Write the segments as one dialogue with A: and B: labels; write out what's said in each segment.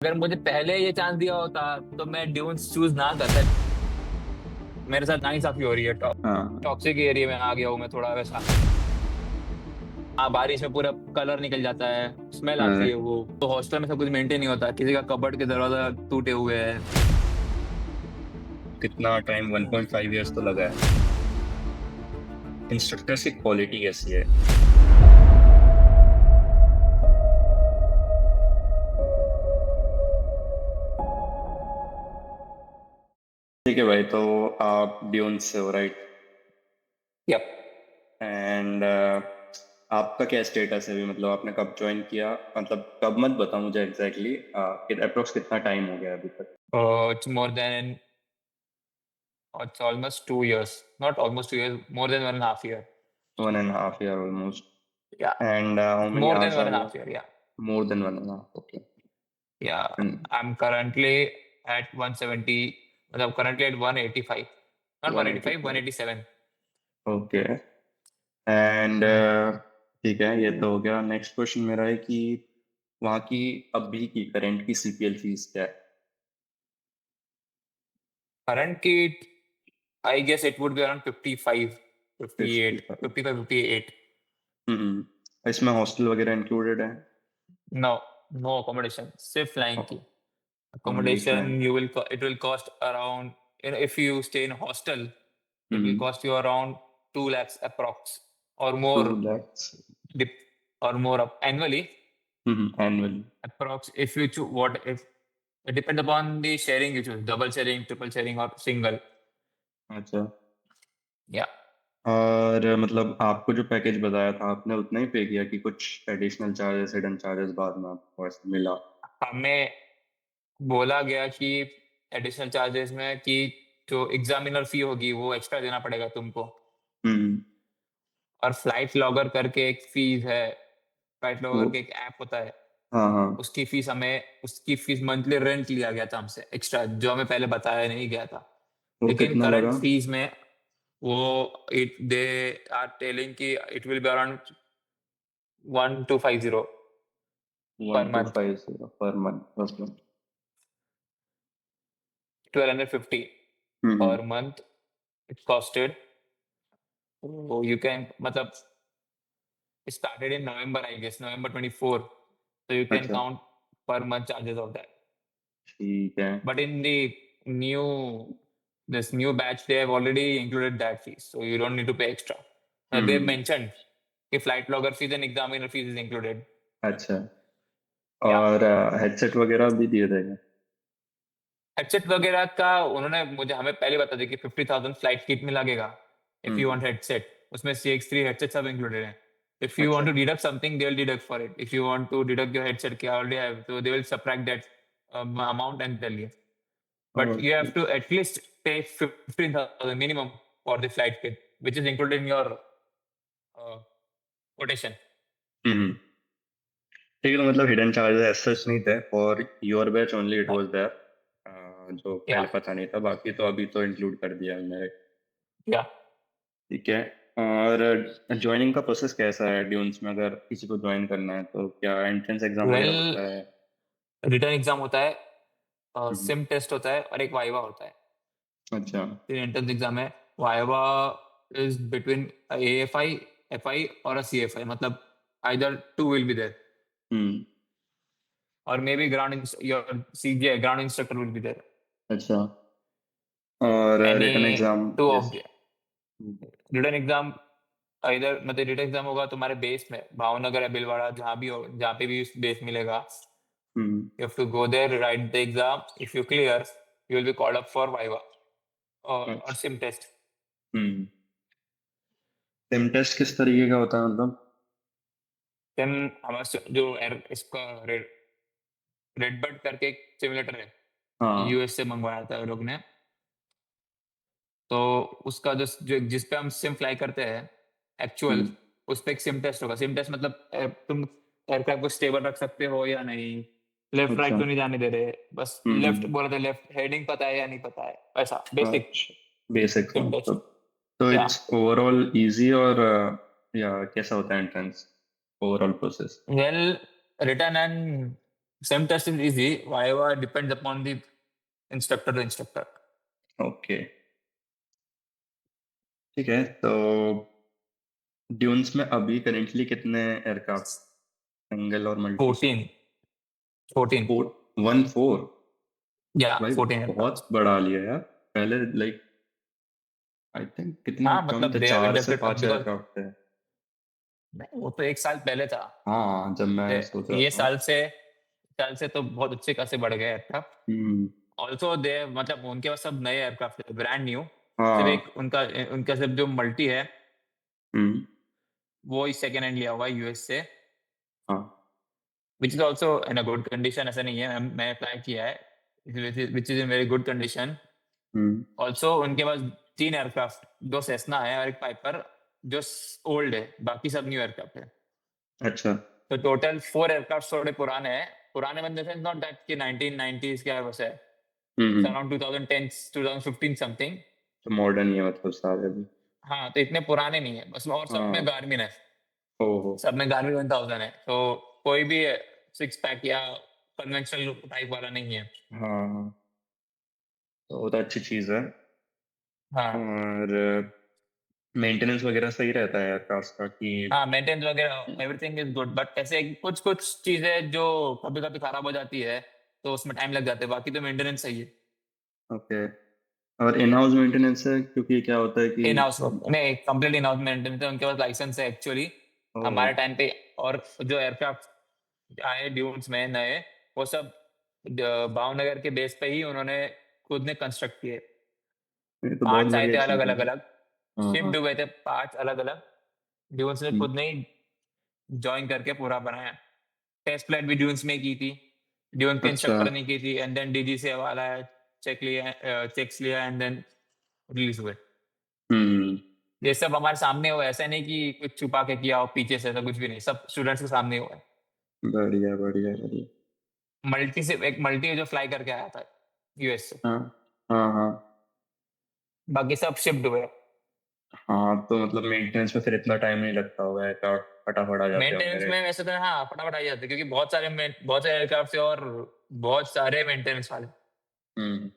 A: अगर मुझे पहले ये चांस दिया होता तो मैं ड्यून्स चूज ना करता। मेरे साथ नाइंसाफी हो रही है।
B: हाँ।
A: टॉक्सिक एरिया में आ गया हूँ मैं थोड़ा वैसा। हाँ, बारिश में पूरा कलर निकल जाता है, स्मेल आती
B: हाँ,
A: है। वो तो हॉस्टल में सब कुछ मेंटेन नहीं होता, किसी का कबर्ड के दरवाजा टूटे हुए हैं।
B: कितना टाइम 1.5 इयर्स तो लगा है। इंस्ट्रक्टर्स की क्वालिटी कैसी है? ठीक है भाई, तो आप ड्यून से हो, राइट?
A: यप।
B: एंड आपका क्या स्टेटस है अभी? मतलब आपने कब ज्वाइन किया? मतलब कब मत बताओ मुझे एग्जैक्टली, अप्रोक्स कितना टाइम हो गया अभी तक?
A: It's more than it's almost 2 years, not almost 2 years, more than 1.5 year।
B: 1.5 year almost.
A: Yeah,
B: and how many
A: more than
B: hours
A: one
B: are
A: and
B: you?
A: Half year yeah.
B: More than 1.5, okay.
A: Yeah, I am currently at 170, मतलब currently at 185, not 185,
B: 185,
A: 187।
B: Okay. And ठीक है, ये तो हो गया। Next question मेरा है कि वहाँ की अभी की करंट की सीपीएल फीस क्या है?
A: करंट की, I guess it would be around 55, 58,
B: 55।
A: 55, 58.
B: इसमें हॉस्टल वगैरह इंक्लूडेड है?
A: No, no accommodation, सिर्फ flying की।
B: Only
A: Accommodation,
B: flying?
A: it will cost around, if you stay in a hostel, it will
B: hmm.
A: cost you around 2 lakhs approx, or
B: 2 lakhs?
A: dip, or more up annually,
B: annually?
A: approx. If you choose, what if it depends upon the sharing you choose, double sharing, triple sharing, or single.
B: अच्छा।
A: Yeah.
B: और मतलब आपको जो package बताया था आपने उतना ही पे किया कि कुछ एडिशनल चार्जेस, हिडन चार्जेस बाद में आपको ऐसे मिला?
A: हमें बोला गया कि एडिशनल चार्जेस में कि जो एग्जामिनर फी होगी वो एक्स्ट्रा देना पड़ेगा तुमको।
B: हम्म।
A: और फ्लाइट लॉगर करके एक फीस है, फ्लाइट
B: वो,
A: लॉगर के एक ऐप होता है।
B: हाँ हाँ।
A: उसकी फीस मंथली रेंट लिया गया था हमसे एक्स्ट्रा, जो हमें पहले बताया नहीं गया था।
B: वो
A: लेकिन
B: कितना
A: करंट
B: लगा?
A: फीस में वो इट दे आर टेलिंग कि it will be around 1250
B: one
A: per
B: two
A: month,
B: five zero per month, okay.
A: 1250
B: hmm.
A: Per month it costed. You can, मतलब it started in November, I guess, November 24. So you can
B: अच्छा,
A: count per month charges of that.
B: ठीक है।
A: But in the new, this new batch, they have already included that fees. So you don't need to pay extra. They
B: hmm.
A: mentioned if flight logger fees and examiner fees is included.
B: अच्छा।
A: Yeah.
B: और headset वगैरह भी दिए थे क्या?
A: Headset वगैरह का उन्होंने मुझे हमें पहले बता दिया कि 50,000 फ्लाइट किट में लगेगा। If you
B: hmm.
A: Want headset, उसमें CX3 हेडसेट सब इंक्लूडेड है। इफ यू
B: अच्छा।
A: Want to deduct something, they will deduct for it. If you want to deduct your headset के ऑलरेडी हैव, तो they will subtract that amount and tell you. But you have
B: okay.
A: to at least pay 15,000 minimum for the flight kit, which is included in your quotation.
B: हम्म। ठीक है, तो मतलब hidden charges as such नहीं थे for your batch, only it
A: Uh,
B: was there, जो
A: yeah,
B: पहले पता नहीं था। बाकी तो अभी तो इंक्लूड कर दिया मैंने।
A: yeah.
B: ठीक है। और ज्वाइनिंग का प्रोसेस कैसा है ड्यून्स में? अगर किसी को ज्वाइन करना है तो क्या एंट्रेंस एग्जाम वगैरह
A: Well,
B: होता है?
A: रिटर्न एग्जाम होता है,
B: हम्म।
A: सिम टेस्ट होता है, और एक वाइवा होता है।
B: अच्छा।
A: तीन एंट्रेंस एग्जाम है। Viva is between AFI, FI और CFI, मतलब either two will be there,
B: hmm.
A: or maybe your CGI ground instructor will be there.
B: अच्छा। और return
A: Any
B: exam?
A: two of
B: yes.
A: the return exam, इधर मतलब return exam होगा तुम्हारे base में, भावनगर या भीलवाड़ा, जहाँ भी हो, जहाँ पे भी बेस मिलेगा।
B: हम्म।
A: You have to go there, write the exam. If you clear, you will be called up for Viva or
B: अच्छा।
A: sim test.
B: हम्म। सिम टेस्ट किस तरीके का होता है मतलब?
A: Then हमारा जो इसका रेड बर्ड करके एक सिमुलेटर है,
B: हाँ।
A: US से मंगवाया था लोग ने। तो उसका जिस पे हम सिम फ्लाई करते हैं एक्चुअल,
B: हम्म।
A: उस पे एक सिम टेस्ट होगा। सिम टेस्ट मतलब तुम एयरक्राफ्ट को स्टेबल रख सकते हो या नहीं, लेफ्ट राइट
B: अच्छा।
A: तो नहीं जाने दे रहे, बस लेफ्ट बोला था, लेफ्ट हेडिंग पता है या नहीं पता है, ऐसा बेसिक
B: अच्छा, बेसिक सा
A: सिम टेस्ट।
B: मतलब। तो
A: या,
B: इट्स ओवरऑल इजी, और या कैसा होता है entrance, overall process?
A: Well return and sim test is easy. Viva depends upon the instructor to instructor.
B: Okay, ठीक है। तो ड्यून्स में अभी करेंटली कितने एयरक्राफ्ट, सिंगल और मल्टी?
A: 14. 14.
B: 14?
A: Yeah,
B: भाई
A: 14 aircraft.
B: बहुत बढ़ा लिया यार। पहले लाइक आई थिंक कितने
A: हाँ
B: कम
A: मतलब
B: थे,
A: they have
B: 4 से
A: adapted
B: 5
A: because
B: एयरक्राफ्ट थे।
A: नहीं वो तो एक साल पहले था।
B: हाँ, जब मैं सोच रहा
A: ये
B: था।
A: साल से तो बहुत अच्छे खासे बढ़ गए एयरक्राफ्ट।
B: हम्म।
A: ऑल्सो दे मतलब उनके पास सब नए एयरक्राफ्ट है, ब्रांड न्यू। सिर्फ
B: हाँ।
A: एक उनका उनका सिर्फ जो मल्टी है
B: हम्म।
A: वो ही सेकेंड हैंड लिया हुआ है यूएस से,
B: हाँ।
A: Which is also in a good condition. ऐसा नहीं है, मैं अप्लाई किया है which is in very good condition.
B: Hmm.
A: Also उनके पास 3 एयरक्राफ्ट, 2 सेस्ना है और एक पाइपर जो ओल्ड है, बाकी सब न्यू एयरक्राफ्ट है।
B: अच्छा।
A: तो टोटल 4 एयरक्राफ्ट थोड़े पुराने हैं। पुराने मतलब नॉट दैट कि 1990s क्या है, बस है
B: हम्म।
A: Around 2010 2015 something.
B: तो मॉडर्न ही है मतलब सारे भी।
A: हाँ तो इतने पुराने नहीं है बस, और सब में
B: हाँ।
A: गार्मिन है।
B: ओहो।
A: सब में गार्मिन 1000 है, तो कोई भी 6 पैक या कन्वेंशनल टाइप वाला नहीं है।
B: हाँ, तो वो तो अच्छी चीज़ है।
A: हाँ
B: और मेंटेनेंस वगैरह सही रहता है एयरक्राफ्ट का कि?
A: हाँ, मेंटेनेंस वगैरह एवरीथिंग इज गुड, बट ऐसे कुछ कुछ चीजें जो कभी कभी खराब हो जाती है तो उसमें टाइम लग जाता है, बाकी तो मेंटेनेंस सही है।
B: ओके। और इन हाउस मेंटेनेंस है, क्योंकि क्या होता है कि?
A: इन हाउस नहीं, कंप्लीट इन हाउस मेंटेनेंस है, उनके पास लाइसेंस है एक्चुअली
B: ओह।
A: हमारे टाइम पे। और जो एयरक्राफ्ट आए ड्यून्स में नए, वो सब भावनगर के बेस पे ही उन्होंने खुद ने कंस्ट्रक्ट किए।
B: ये तो बहुत
A: पार्ट्स आए
B: बढ़िया
A: थे अलग
B: चीज़ है।
A: अलग अलग,
B: हाँ हाँ।
A: शिफ्ट हुए थे पार्ट्स अलग अलग, ड्यून्स ने
B: हम्म।
A: खुद ने ही ज्वाइन करके पूरा बनाया। टेस्ट फ्लाइट भी ड्यून्स में की थी, ड्यून के
B: अच्छा।
A: इंस्ट्रक्टर ने की थी, एंड देन डीजी से वाला है, चेक्स लिया एंड देन रिलीज हुए।
B: हम्म।
A: ये सब हमारे सामने हुआ, ऐसा नहीं कि कुछ छुपा के किया हो पीछे से, ऐसा कुछ भी नहीं, सब स्टूडेंट्स के सामने हुआ है।
B: बढ़िया बढ़िया बढ़िया।
A: मल्टी से एक मल्टी है जो फ्लाई करके आया था यूएस से,
B: हाँ हाँ हाँ।
A: बाकी सब शिफ्ट हुए।
B: हाँ, तो मतलब मेंटेनेंस में फिर इतना टाइम नहीं लगता होगा, एयरक्राफ्ट फटाफट आ जाते होंगे,
A: मेंटेनेंस
B: राइट?
A: में वैसे तो हाँ फटाफट आ जाते हैं, क्योंकि बहुत सारे एयरक्राफ्ट है और बहुत सारे मेंटेनेंस वाले।
B: हम्म।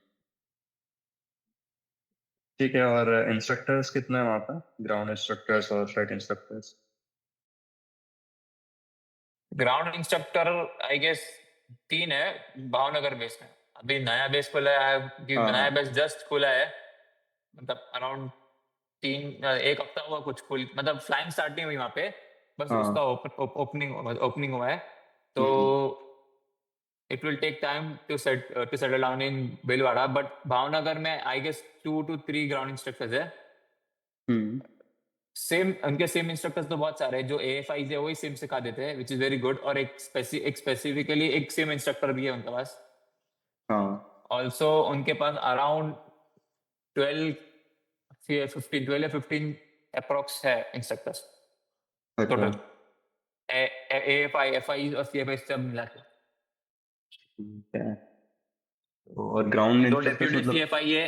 B: ठीक है। और इंस्ट्रक्टर्स कितने हैं वहाँ पे, ग्राउंड इंस्ट्रक्टर्स और flight instructors?
A: Ground instructor I guess 3 है भावनगर बेस में। अभी नया बेस खुला है कि
B: हाँ
A: नया
B: हाँ।
A: बेस जस्ट खुला है, मतलब अराउंड 1 हफ्ता हुआ कुछ खुल, मतलब फ्लाइंग स्टार्ट नहीं हुई वहां पे, बस उसका
B: हाँ।
A: ओपनिंग हुआ है। तो
B: hmm.
A: It will take time to settle down in बिलवाड़ा, बट भावनगर में I guess 2 to 3 ground instructors है।
B: हम्म।
A: सेम उनके सेम इंस्ट्रक्टर्स तो बहुत सारे हैं, जो AFI है वही सेम सिखा देते हैं, विच इज वेरी गुड। और एक स्पेसिफिकली एक सेम इंस्ट्रक्टर भी है उनके पास।
B: हाँ।
A: ऑल्सो उनके पास अराउंड 12 12 या 15 अप्रोक्स है इंस्ट्रक्टर्स
B: अच्छा।
A: टोटल, AFI FI और CFI सब मिला के।
B: ठीक है। और ग्राउंड
A: दो
B: इंस्ट्रक्टर्स
A: डेप्यूटी
B: मतलब?
A: CFI है,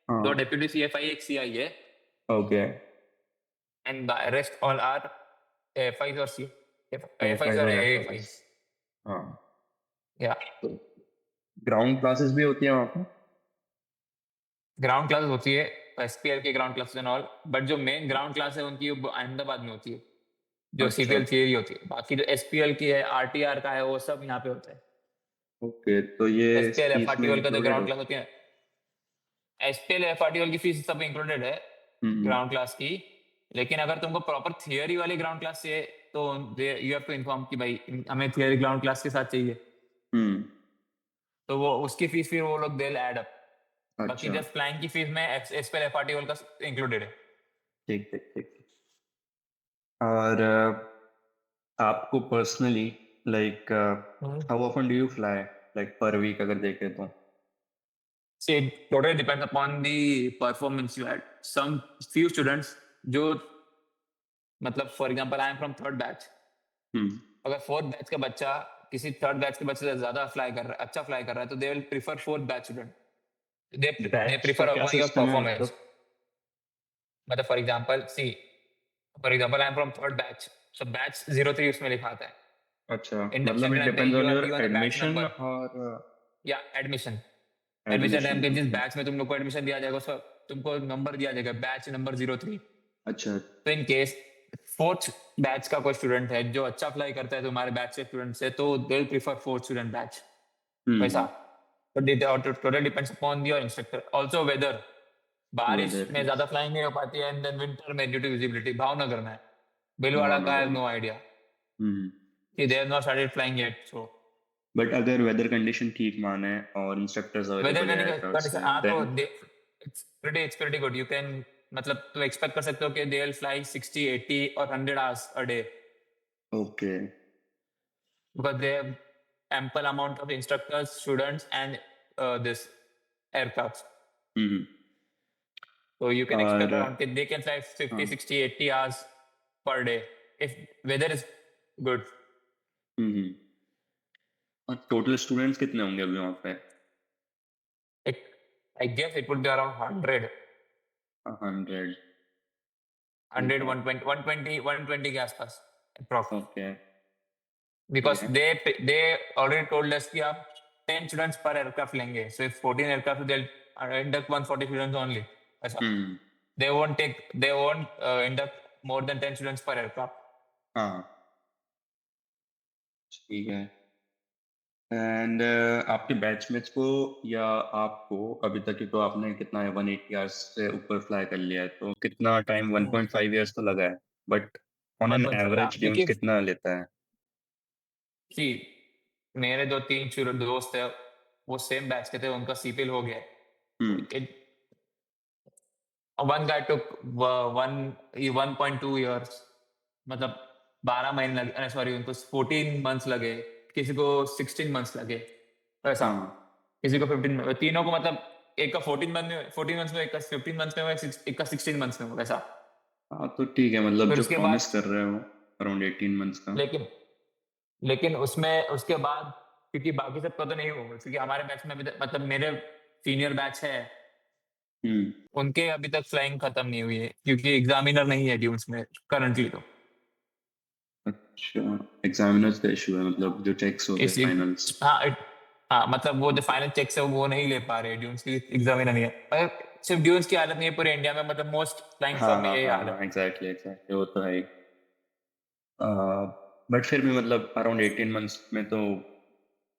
A: दो
B: हाँ।
A: डेप्यूटी CFI, एक CI है,
B: okay.
A: And rest all are AFIs और C AFIs
B: एफआई
A: और
B: और एफआई।
A: AFIs।
B: हाँ।
A: या
B: तो ग्राउंड क्लासेस भी होती है वहाँ पे?
A: ग्राउंड क्लासेस होती है, SPL की ground classes and all, but जो मेन ग्राउंड क्लास है उनकी वो अहमदाबाद में होती है, जो
B: अच्छा।
A: CPL थियरी होती है। बाकी जो SPL की है, RTR का है, वो सब यहाँ पे होता है।
B: ओके, तो ये
A: SPL
B: फीस में
A: FRTOL का जो
B: इंक्लूडेड
A: ग्राउंड
B: हो?
A: क्लास होती है, SPL FRTOL की फीस सब इंक्लूडेड है
B: हम्म।
A: ग्राउंड क्लास की। लेकिन अगर तुमको प्रॉपर थियरी वाली ग्राउंड क्लास चाहिए तो यू हैव टू इन्फॉर्म कि भाई हमें थियरी ग्राउंड क्लास के साथ चाहिए,
B: हम्म।
A: तो वो उसकी फीस फिर वो लोग दे ऐड अप। बाकी
B: अच्छा।
A: जस्ट फ्लाइंग की फीस में SPL FRTOL का इंक्लूडेड है।
B: ठीक ठीक ठीक ठीक। और आपको personally like how often do you fly, like per week अगर देखें तो?
A: See, it totally depends upon the performance you had. Some few students जो मतलब for example I am from third batch,
B: hmm.
A: अगर फोर्थ बैच का बच्चा किसी third batch के बच्चे से ज्यादा फ्लाई कर रहा है, अच्छा फ्लाई कर रहा है, तो they will prefer fourth batch student. They
B: batch का
A: प्रीफर
B: क्या
A: अपॉन योर
B: सिस्टम है
A: परफॉर्मेंस।
B: मतलब?
A: मतलब for example I am from third batch, so batch 03 उसमें लिखा आता है,
B: अच्छा,
A: Induction
B: मतलब इट
A: time पे
B: depends on
A: you are
B: your
A: given the batch
B: admission
A: number.
B: और
A: Yeah, admission. Admission
B: admission.
A: Time पे जिस
B: ओके।
A: बैच में तुम लोग को एडमिशन दिया जाएगा उसका तुमको नंबर दिया जाएगा, बैच नंबर 03।
B: अच्छा।
A: तो इन केस फोर्थ बैच का कोई स्टूडेंट है जो अच्छा अप्लाई करता है तुम्हारे बैच के स्टूडेंट से, तो they will prefer fourth student batch, वैसा।
B: हम्म।
A: तो total depends upon your instructor, also weather. बारिश
B: वेदर
A: में
B: यस।
A: ज्यादा फ्लाइंग नहीं हो पाती है, एंड देन विंटर में ड्यू टू विजिबिलिटी। भावनगर में, भीलवाड़ा का, आई
B: भावनगर
A: हैव
B: में।
A: नो आइडिया
B: हम्म।
A: कि they have not started flying yet. So
B: but अगर वेदर कंडीशन ठीक माने और इंस्ट्रक्टर्स
A: वेदर
B: अवेलेबल है टर्स
A: कंडीशन,
B: में,
A: हाँ, तो
B: then
A: it's pretty good. You can, मतलब तू एक्सपेक्ट कर सकते हो कि दे विल फ्लाई 60, 80 और 100 hours a day,
B: okay.
A: because they have ample amount of instructors, students, and this aircraft.
B: Hmm.
A: So you can expect
B: और
A: around, they can fly 50,
B: हाँ।
A: 60, 80 hours per day if weather is good.
B: हम्म। और total students कितने होंगे अभी वहाँ पे?
A: It, I guess it would be around 100,
B: 100। ठीक
A: 100,
B: है।
A: 120, 120, 120 के आसपास approx.
B: ओके। ठीक
A: Because
B: है।
A: they already told us कि आप 10 students per aircraft लेंगे. So if 14 aircraft, they'll induct 140 students only. ऐसा.
B: हम्म।
A: They won't induct more than 10 students per aircraft.
B: हाँ। ठीक है। एंड आपके बैचमेट्स को या आपको अभी तक, तो आपने कितना है 180 आवर्स से ऊपर फ्लाई कर लिया है, तो कितना टाइम, 1.5 ईयर्स तो लगा है, बट ऑन एन
A: 1.5, हाँ,
B: एवरेज ड्यून्स
A: क्योंकि
B: कितना लेता है?
A: सी मेरे दो तीन दोस्त है, वो सेम बैच के थे, उनका सीपीएल हो गया है।
B: हम्म।
A: It, one guy took 1.2 years, मतलब 12 महीने लगे, सॉरी, उनको 14 मंथ्स लगे, किसी को 16 मंथ्स लगे, ऐसा।
B: हाँ।
A: किसी को 15, तीनों को, मतलब एक का 14 मंथ्स में, एक का 15 मंथ्स में, एक का 16 मंथ्स में, वैसा।
B: हाँ तो ठीक है, मतलब
A: फिर
B: जो
A: उसके
B: प्रॉमिस
A: बाद,
B: कर रहे हो अराउंड 18 मंथ्स का।
A: लेकिन लेकिन उसमें उसके बाद, क्योंकि बाकी सबका तो नहीं होगा, क्योंकि हमारे बैच में अभी तक, मतलब मेरे सीनियर बैच है,
B: हम्म।
A: उनके अभी तक फ्लाइंग खत्म नहीं हुई है, क्योंकि एग्जामिनर नहीं है ड्यून्स में करंटली। तो
B: अच्छा, एग्जामिनर्स का इशू है, मतलब जो चेक्स हो गए
A: इसी,
B: फाइनल्स।
A: हाँ, हाँ, मतलब वो जो फाइनल चेक है वो नहीं ले पा रहे, ड्यून्स की एग्जामिनर नहीं है। पर सिर्फ ड्यून्स की हालत नहीं है, पूरे इंडिया में, मतलब मोस्ट फ्लाइंग
B: हाँ
A: फर्म में
B: हाँ
A: यही
B: हाँ
A: हाल
B: हाँ,
A: है।
B: एग्जैक्टली एग्जैक्टली, वो तो है ही। बट फिर भी मतलब अराउंड 18 मंथ्स में तो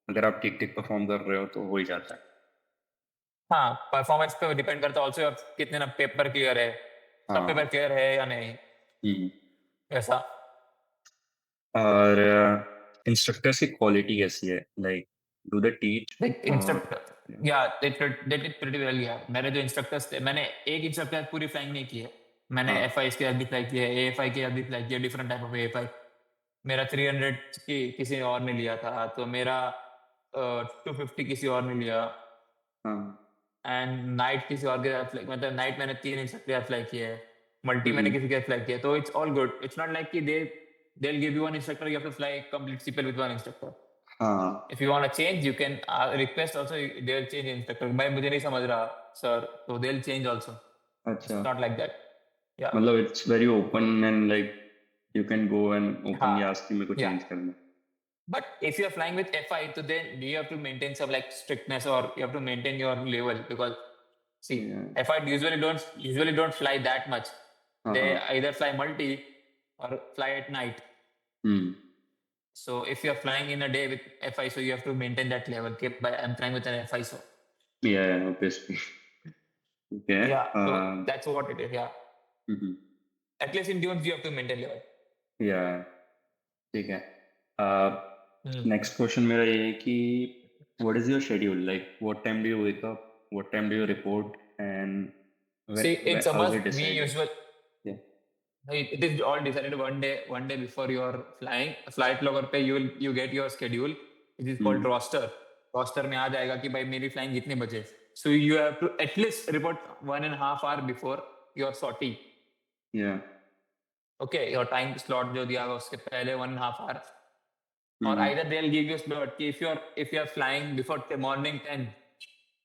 B: अगर आप ठीक ठीक परफॉर्म कर रहे हो तो हो ही जाता है।
A: हाँ, परफॉर्मेंस पे डिपेंड करता है ऑल्सो, कितने ना पेपर क्लियर है, सब पेपर
B: हाँ।
A: क्लियर है या नहीं,
B: हम्म।
A: ऐसा।
B: और इंस्ट्रक्टर्स की क्वालिटी कैसी है, like do they teach?
A: Instructor, या दे डिड प्रीटी वेल यार। मेरे जो इंस्ट्रक्टर्स थे, मैंने एक इंस्ट्रक्टर पूरी फ्लाइंग नहीं की है, मैंने
B: हाँ।
A: एफ आई के साथ भी फ्लाई की है, एएफआई के साथ भी फ्लाई की है, डिफरेंट टाइप ऑफ एएफआई। मेरा 300 की किसी और ने लिया था, तो मेरा 250 किसी और ने लिया,
B: हाँ।
A: एंड नाइट किसी और के साथ मतलब नाइट मैंने 3 इंस्ट्रक्टर के साथ फ्लाई किया है, मल्टी मैंने
B: हम्म।
A: किसी के साथ फ्लाई किया है। तो it's all good, it's not like कि they will give you one instructor, you have to fly complete CPL with one instructor.
B: हाँ।
A: If you want to change, you can request also, they will change instructor. भाई मुझे नहीं समझ रहा sir, तो they will change also,
B: अच्छा,
A: it's not like that. Yeah,
B: मतलब it's very open and like you can go and openly
A: हाँ,
B: ask कि मेरे को
A: या।
B: चेंज करना
A: But if you're flying with FI, so then you have to maintain some like strictness, or you have to maintain your level, because see,
B: है।
A: FI usually don't fly that much.
B: हाँ
A: They
B: हाँ।
A: either fly multi or fly at night.
B: Hmm.
A: So if you're flying in a day with FI, so you have to maintain that level. Okay, but I'm flying with an FI, so
B: या obviously. ठीक है।
A: yeah, so that's what it is. Yeah,
B: hmm.
A: at least in dunes you have to maintain level.
B: या ठीक है।
A: Hmm.
B: Next question मेरा ये है कि what is your schedule, like what time do you wake up, what time do you report, and
A: See, in
B: how is
A: summers
B: it
A: we
B: decided?
A: usually, it is all decided one day before you're flying. Flight logger पे you get your schedule. It is called roster. Roster में आ जाएगा कि भाई मेरी flying इतने बजे. So you have to at least report 1.5 hour before your sortie.
B: या।
A: Okay, your time slot जो दिया होगा उसके पहले 1.5 hour. Or
B: hmm.
A: either they'll give you slot कि if you're flying before morning 10,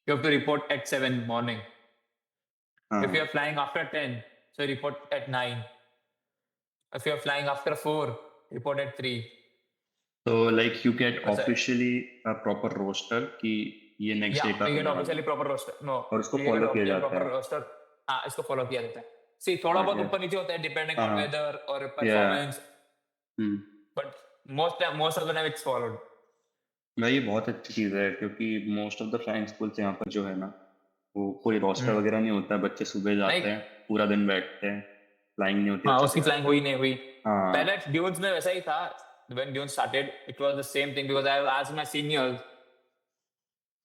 A: you have to report at 7 morning. If
B: हाँ।
A: you're flying after 10, so report at 9. If you're flying after 4, report at 3.
B: तो like you get
A: वैसा है।
B: Officially a proper roster कि ये next
A: या
B: day का
A: we get
B: होने वाला
A: ऑफिशियली
B: है
A: प्रॉपर रोस्टर, नो,
B: और उसको
A: वी गेट
B: फॉलो किया
A: ऑफिशियल
B: जाता
A: प्रॉपर
B: है।
A: रोस्टर। हाँ, इसको फॉलो किया जाता है। सी थोड़ा
B: हाँ
A: बहुत
B: या
A: ऊपर नीचे होता है डिपेंडिंग
B: हाँ
A: ऑन
B: हाँ
A: वेदर और
B: या
A: performance,
B: hmm
A: but most of the time it's followed.
B: भाई ये बहुत अच्छी चीज़ है क्योंकि most of the flying schools यहाँ पर जो है ना वो कोई रोस्टर
A: हम्म,
B: वगैरह नहीं होता, बच्चे सुबह
A: नहीं।
B: जाते हैं पूरा दिन बैठते हैं, फ्लाइंग नहीं होती और
A: हाँ,
B: चले
A: उसकी फ्लाइंग
B: जाते हैं।
A: हुई नहीं हुई। पहले
B: हाँ।
A: ड्यून्स में वैसा ही था। When Dune started it was the same thing because I asked my seniors,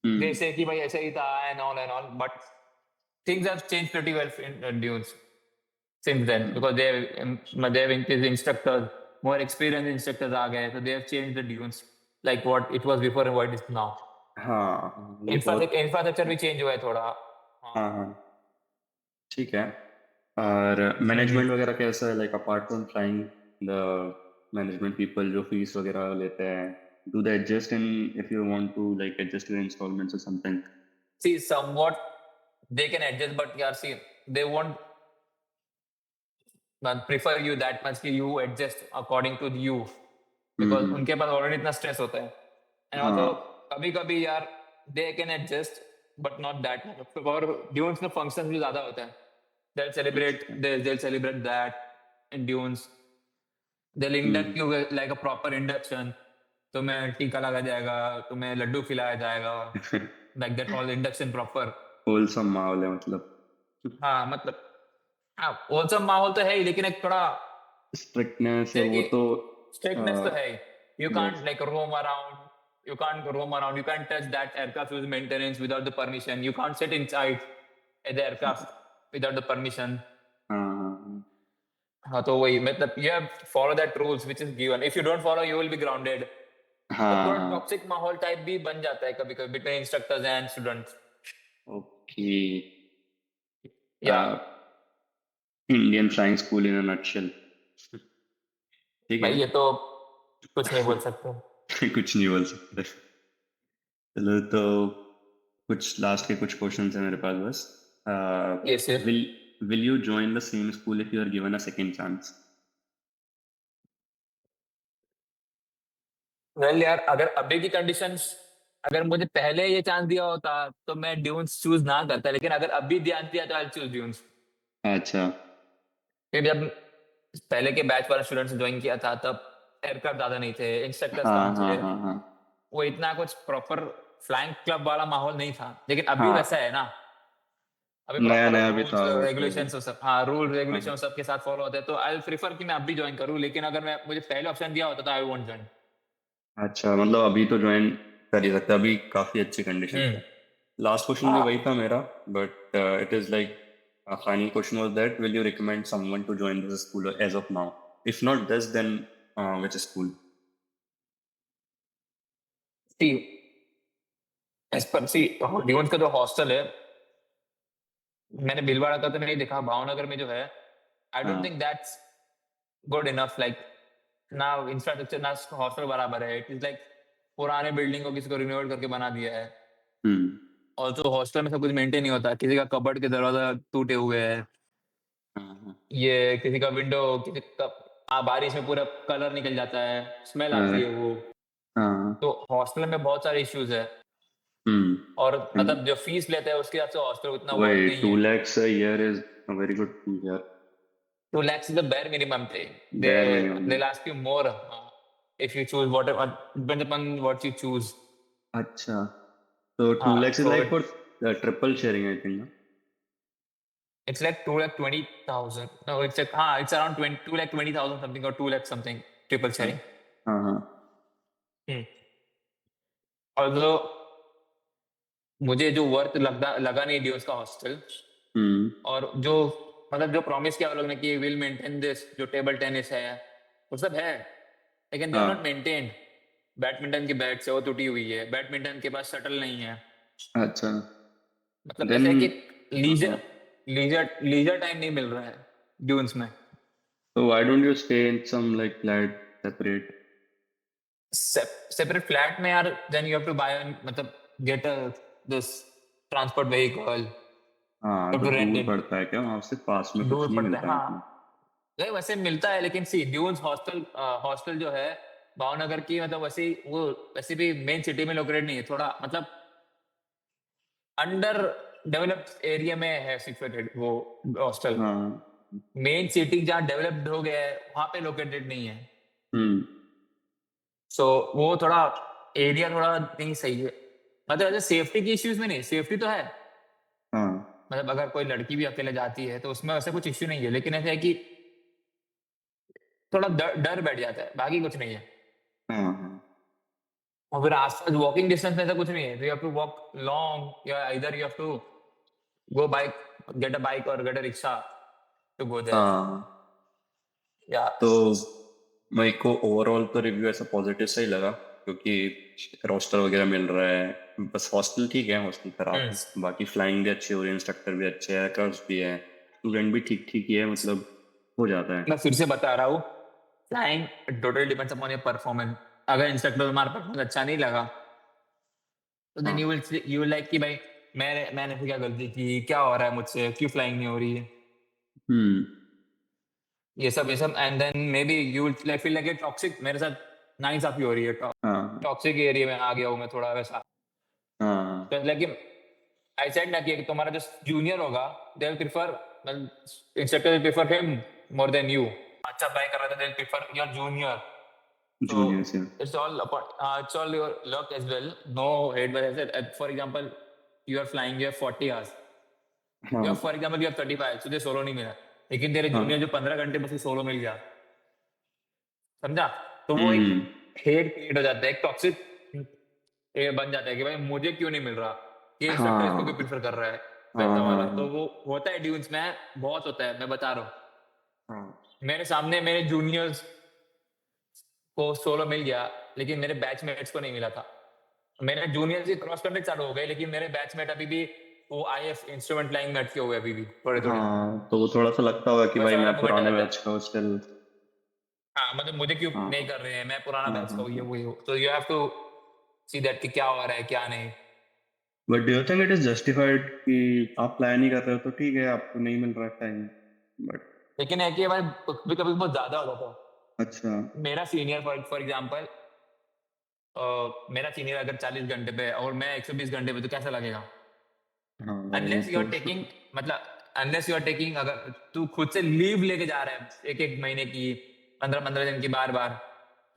A: they
B: hmm
A: say कि भाई ऐसे ही था and all, but things have changed pretty well in Dunes since then
B: hmm,
A: because they have increased instructors, more experienced instructors आ गए, so they have changed the dunes like what it was before and what it is now.
B: हाँ ये बहुत
A: infrastructure भी change हुआ है थोड़ा। हाँ।
B: हाँ हाँ ठीक है। और
A: हम्म।
B: मैनेजमेंट वगैरह कैसा है, like apart from flying the management people जो फीस वगैरह लेते हैं, do they adjust in if you want to like adjust your installments or something?
A: See, somewhat they can adjust, but yeah, see, they won't prefer you that much कि you adjust according to you because
B: हम्म।
A: उनके पास already इतना stress होता है। And also
B: हाँ
A: कभी कभी यार they can adjust but not that much, और ड्यून्स में फंक्शंस भी ज्यादा होते हैं।
B: अच्छा
A: they'll celebrate that in dunes, they'll induct you like a proper induction। तुम्हें टीका लगा जाएगा, तुम्हें लड्डू खिलाया जाएगा, like that all induction proper।
B: Wholesome माहौल है मतलब।
A: हाँ मतलब, हाँ वो सब माहौल तो है ही, लेकिन एक थोड़ा
B: स्ट्रिक्टनेस है वो
A: कि
B: तो
A: strictness तो है ही। You
B: yes.
A: can't like roam around, you can't roam around, you can't touch that aircraft with maintenance without the permission, you can't sit inside the aircraft without the permission।
B: हाँ हाँ
A: हाँ, तो वही मतलब you have to follow that rules which is given, if you don't follow you will be grounded। तो
B: हाँ
A: थोड़ा
B: हाँ
A: टॉक्सिक माहौल टाइप भी बन जाता है कभी कभी between instructors and students.
B: Okay.
A: Yeah
B: Indian flying school in a nutshell. ठीक है।
A: भाई ये तो कुछ नहीं बोल सकते।
B: कुछ नहीं बोल सकते। चलो तो कुछ लास्ट के कुछ क्वेश्चंस हैं मेरे पास बस।
A: ये सिर्फ
B: will will you join the same school if you are given a second chance?
A: Well यार, अगर अभी की कंडीशंस, अगर मुझे पहले ये चांस दिया होता तो मैं ड्यून्स चूज ना करता, लेकिन अगर अभी ध्यान दिया तो आई चूज ड्यून्स।
B: अच्छा।
A: क्योंकि जब पहले के बैच वाले स्टूडेंट्स ज्वाइन किया था तब एयरक्राफ्ट ज्यादा नहीं थे, इंस्ट्रक्टर्स
B: हाँ
A: कम
B: हाँ
A: थे,
B: हाँ हाँ
A: वो इतना कुछ प्रॉपर फ्लाइंग क्लब वाला माहौल नहीं था। लेकिन अभी
B: हाँ
A: वैसा है ना, अभी
B: नया
A: प्रॉपर
B: नया भी
A: रूल्स
B: था वो तो।
A: रेगुलेशंस सब, हाँ रूल रेगुलेशन
B: हाँ।
A: सबके साथ फॉलो होते हैं, तो आई प्रीफर कि मैं अभी ज्वाइन करूँ, लेकिन अगर मैं मुझे पहले ऑप्शन दिया होता तो आई वोंट ज्वाइन।
B: अच्छा मतलब अभी तो ज्वाइन कर ही सकते, अभी काफी अच्छी कंडीशन
A: हम्म।
B: है। लास्ट क्वेश्चन भी वही
A: हाँ।
B: था मेरा, but it is like final question was that will you recommend someone to join this school as of now? If not this then which school?
A: See as per C dunes का जो hostel है, मैंने भीलवाड़ा का तो नहीं देखा, भावनगर में जो है आई डोंट थिंक
B: हाँ।
A: दैट्स गुड इनफ, लाइक ना इंफ्रास्ट्रक्चर ना हॉस्टल बराबर है, इट इज लाइक पुराने बिल्डिंग को किसी को रिनोवेट करके बना दिया है।
B: हम्म।
A: और जो हॉस्टल में सब कुछ मेंटेन नहीं होता, किसी का कबर्ड के दरवाजा टूटे हुए हैं,
B: हाँ हाँ
A: ये किसी का विंडो, किसी का बारिश में पूरा कलर निकल जाता है, स्मेल
B: हाँ
A: आती है वो।
B: हाँ,
A: तो हॉस्टल में बहुत सारे इश्यूज है,
B: हम्म।
A: और
B: And
A: मतलब जो फीस लेते हैं उसके हिसाब से हॉस्टल उतना वर्थ
B: वही
A: नहीं
B: टू
A: है।
B: Lakhs a year is a very good यार।
A: 2 lakhs is the bare minimum thing.
B: bare minimum।
A: They'll ask you more if you choose whatever, depends upon what you choose।
B: अच्छा तो टू
A: हाँ,
B: lakhs is
A: so
B: like for triple sharing I think ना?
A: it's like 2 lakh 20,000, no it's like हाँ it's around 2 lakh 20,000 something or 2 lakh something triple
B: हाँ
A: sharing।
B: हाँ हाँ
A: हम्म। although मुझे जो वर्थ लगा नहीं ड्यूज का हॉस्टल,
B: हम्म
A: और जो मतलब जो प्रॉमिस किया वो लोग ने कि विल मेंटेन दिस, जो टेबल टेनिस है वो सब है, लेकिन दे आर नॉट
B: हाँ।
A: मेंटेन्ड। बैडमिंटन की बैट से वो टूटी हुई है, बैडमिंटन के पास शटल नहीं है,
B: अच्छा
A: मतलब
B: देन
A: ऐसा है कि
B: हाँ
A: लीजर
B: हाँ
A: लीजर टाइम नहीं मिल रहा है ड्यून्स में।
B: तो why don't you stay in some like flat separate?
A: Separate flat में यार, then you have to buy मतलब गेट दिस ट्रांसपोर्ट व्हीकल,
B: हाँ तो
A: टू रेंट
B: दूर
A: इट।
B: पड़ता है क्या वहां से, पास में कुछ
A: दूर
B: नहीं
A: पड़ता है
B: मिलता है
A: हाँ,
B: मतलब?
A: नहीं वैसे मिलता है, लेकिन सी ड्यून्स हॉस्टल, हॉस्टल जो है भावनगर की मतलब वैसे भी मेन सिटी में लोकेटेड नहीं है, थोड़ा मतलब अंडर डेवलप्ड एरिया में है सिचुएटेड वो हॉस्टल।
B: हाँ।
A: मेन सिटी जहाँ डेवलप्ड हो गया है वहां पे लोकेटेड नहीं है।
B: हम्म।
A: सो वो थोड़ा एरिया थोड़ा नहीं सही है। मतलब ऐसे सेफ्टी की इश्यूज में नहीं, सेफ्टी तो है,
B: हाँ।
A: मतलब अगर कोई लड़की भी अकेले जाती है तो उसमें वैसे कुछ इश्यू नहीं है, लेकिन ऐसा है कि थोड़ा डर डर बैठ जाता है, बाकी कुछ नहीं है।
B: हाँ। हाँ।
A: और फिर आसपास वॉकिंग डिस्टेंस में ऐसा कुछ नहीं है, तो you have to walk long या इधर you have to go bike, get a bike और get a rickshaw to go there
B: हाँ।
A: या।
B: तो मेरे को ओवरऑल तो रिव्यू ऐसा पॉजिटिव सही लगा, क्योंकि रोस्टर वगैरह मिल रहा है। बस हॉस्टल ठीक है, हॉस्टल खराब है, बाकी फ्लाइंग भी अच्छी हो रही है, इंस्ट्रक्टर भी अच्छे है, कर्व्स भी है, स्टूडेंट भी ठीक ठीक ही है, मतलब हो जाता है।
A: मैं फिर से बता रहा हूँ, flying totally depends upon your performance. अगर इंस्ट्रक्टर तुम्हारा परफॉर्मेंस अच्छा नहीं लगा तो देन
B: हाँ।
A: यू विल लाइक कि भाई मैंने फिर क्या गलती की, क्या हो रहा है मुझसे, क्यों फ्लाइंग नहीं हो रही है,
B: हम्म।
A: ये सब। And then maybe you will feel like toxic. मेरे साथ नाइंसाफी हो रही है,
B: हाँ।
A: टॉक्सिक एरिया में आ गया हूँ मैं थोड़ा वैसा।
B: हाँ।
A: तो लेकिन आई सेड ना कि तुम्हारा जो जूनियर होगा they will prefer, instructor will prefer him more than you. अच्छा फ्लाई कर रहा था, they will prefer your junior. So
B: junior से।
A: it's all your luck as well. No hate, but I said, for example, you are flying, you have 40 hours. You have, for
B: हाँ।
A: example, you have 35, तुझे solo नहीं मिला, लेकिन तेरे
B: हाँ।
A: Junior जो 15 घंटे बस सोलो मिल गया, समझा? तो वो एक
B: हम्म।
A: हेट क्रिएट हो जाता है, एक टॉक्सिक बन जाता है कि भाई मुझे क्यों नहीं मिल रहा, ये इंस्ट्रक्टर इसको क्यों
B: हाँ।
A: प्रेफर कर रहा है,
B: हाँ।
A: वैसा
B: हाँ।
A: वाला। तो
B: हाँ।
A: वो होता है ड्यून्स में, बहुत होता है, मैं बता रहा हूँ।
B: हाँ।
A: मेरे सामने मेरे जूनियर्स को सोलो मिल गया, लेकिन मेरे बैचमेट्स को नहीं मिला था। मेरे जूनियर से क्रॉस करने चालू हो गए, लेकिन मेरे बैचमेट अभी भी वो आईएफ इंस्ट्रूमेंट लाइन में अटके हुए अभी भी थोड़े थोड़े,
B: हाँ, तो वो थोड़ा सा लगता होगा कि भाई
A: वैसा वाला
B: मैं
A: मोमेंट आ
B: पुराने
A: जाता
B: बैच
A: है।
B: का हूँ स्टिल।
A: हाँ मतलब मुझे क्यों
B: हाँ।
A: नहीं कर रहे हैं, मैं पुराना
B: हाँ।
A: बैच का
B: हाँ।
A: हूँ, ये
B: हाँ।
A: वही हो, तो you have to see that कि क्या हो रहा है क्या नहीं।
B: But do you think it is justified कि आप प्लान ही कर रहे हो तो ठीक है, आपको नहीं मिल रहा टाइम, बट।
A: लेकिन है कि भाई कभी कभी बहुत ज्यादा हो जाता
B: अच्छा।
A: है। मेरा सीनियर फॉर एग्जाम्पल, मेरा सीनियर अगर 40 घंटे पे है और मैं 120 घंटे पे, तो कैसा लगेगा?
B: हाँ वो
A: अनलेस यू
B: तो।
A: आर टेकिंग, मतलब अनलेस यू आर टेकिंग, अगर तू खुद से लीव लेके जा रहा है एक एक महीने की, 15 15 दिन की, बार बार,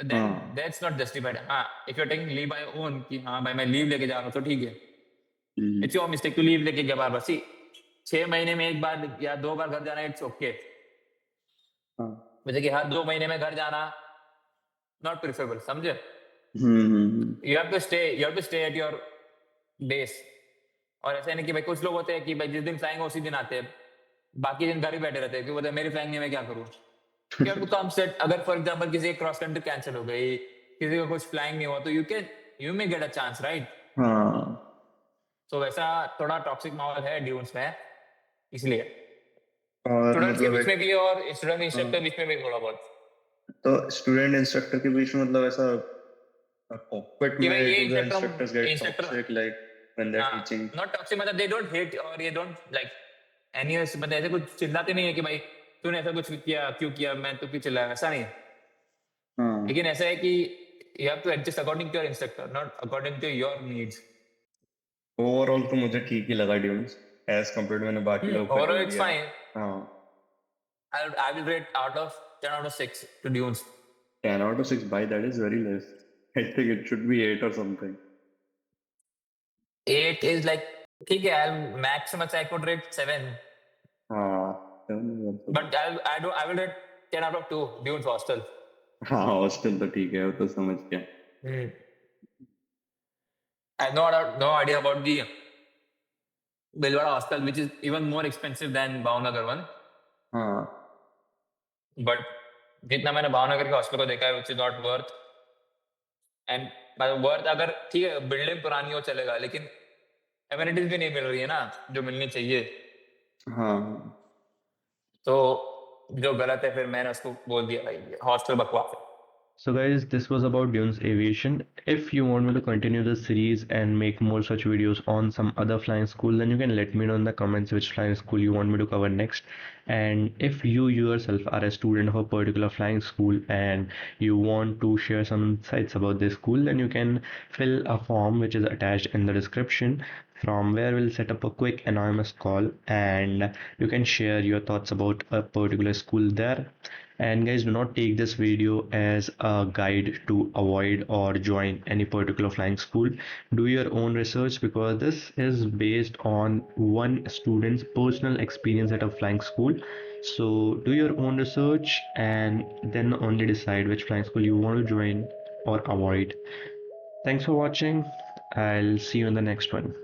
A: तो देन
B: हाँ।
A: That's not justified. हाँ, if you are taking leave by own कि हाँ भाई मैं लीव लेके जा रहा हूँ, तो ठीक है,
B: hmm.
A: It's your mistake to leave लेके गया बार बार। सी 6 महीने में एक बार या 2 बार घर जाना, इट्स ओके।
B: हाँ।
A: वैसे कि हर 2 महीने में घर जाना नॉट प्रिफरेबल, समझे?
B: Hmm.
A: You have to stay at your base. और ऐसा नहीं कि भाई कुछ लोग होते हैं कि भाई जिस दिन फ्लाइंग उसी दिन आते हैं, बाकी दिन घर ही बैठे रहते हैं, क्यों बोलते हैं मेरी फ्लाइंग नहीं, मैं क्या करूँ? क्या कम सेट, अगर फॉर एग्जांपल किसी क्रॉस कंट्री कैंसिल हो गई, किसी को कुछ फ्लाइंग नहीं हुआ, तो you may get a chance, right?
B: हाँ।
A: तो वैसा थोड़ा टॉक्सिक माहौल है ड्यून्स में, इसलिए
B: और
A: स्टूडेंट्स के
B: मतलब
A: बीच
B: एक।
A: में भी और स्टूडेंट इंस्ट्रक्टर
B: हाँ,
A: बीच में भी थोड़ा बहुत
B: तो स्टूडेंट इंस्ट्रक्टर के बीच में मतलब ऐसा कॉकपिट
A: कि
B: में
A: भाई ये
B: do the
A: instructor
B: instructors get
A: instructor
B: toxic like when they are teaching?
A: Not toxic, मतलब दे डोंट हेट और ये डोंट लाइक एनी, मतलब ऐसे कुछ चिल्लाते नहीं है कि भाई तूने ऐसा कुछ किया, क्यों किया, मैं तो क्यों चिल्लाया, ऐसा नहीं।
B: हाँ।
A: लेकिन ऐसा है कि you have to adjust according to your instructor, not according to your needs.
B: Overall तो मुझे ठीक ही लगा ड्यून्स, एज कम्पेयर टू मैंने बाकी लोगों का
A: ओवरऑल
B: रिव्यू
A: इट्स
B: दिया।
A: फाइन।
B: हाँ।
A: I will rate out of 10 out of 6 to Dunes.
B: 10 out of 6, by that is very less. I think it should be 8 or something.
A: 8 is like, ठीक है, I'll max I could rate 7,
B: हाँ, 7 is also good.
A: but I will rate 10 out of 2 Dunes Hostel.
B: हाँ, hostel तो ठीक है, वो तो समझ गया।
A: Hmm. I have no idea about the Bhilwara Hostel, which is even more expensive than Bhavnagar one.
B: हाँ।
A: But जितना मैंने भावनगर के हॉस्टल को देखा है, which is not worth, and worth अगर ठीक है बिल्डिंग पुरानी हो चलेगा, लेकिन एमिनिटीज भी नहीं मिल रही है ना जो मिलनी चाहिए,
B: हाँ।
A: तो जो गलत है, फिर मैंने उसको बोल दिया भाई हॉस्टल बकवास है।
C: So guys, this was about Dunes Aviation. If you want me to continue this series and make more such videos on some other flying school, then you can let me know in the comments which flying school you want me to cover next. And if you yourself are a student of a particular flying school and you want to share some insights about this school, then you can fill a form which is attached in the description, from where we'll set up a quick anonymous call and you can share your thoughts about a particular school there. And guys, do not take this video as a guide to avoid or join any particular flying school. Do your own research because this is based on one student's personal experience at a flying school. So do your own research and then only decide which flying school you want to join or avoid. Thanks for watching. I'll see you in the next one.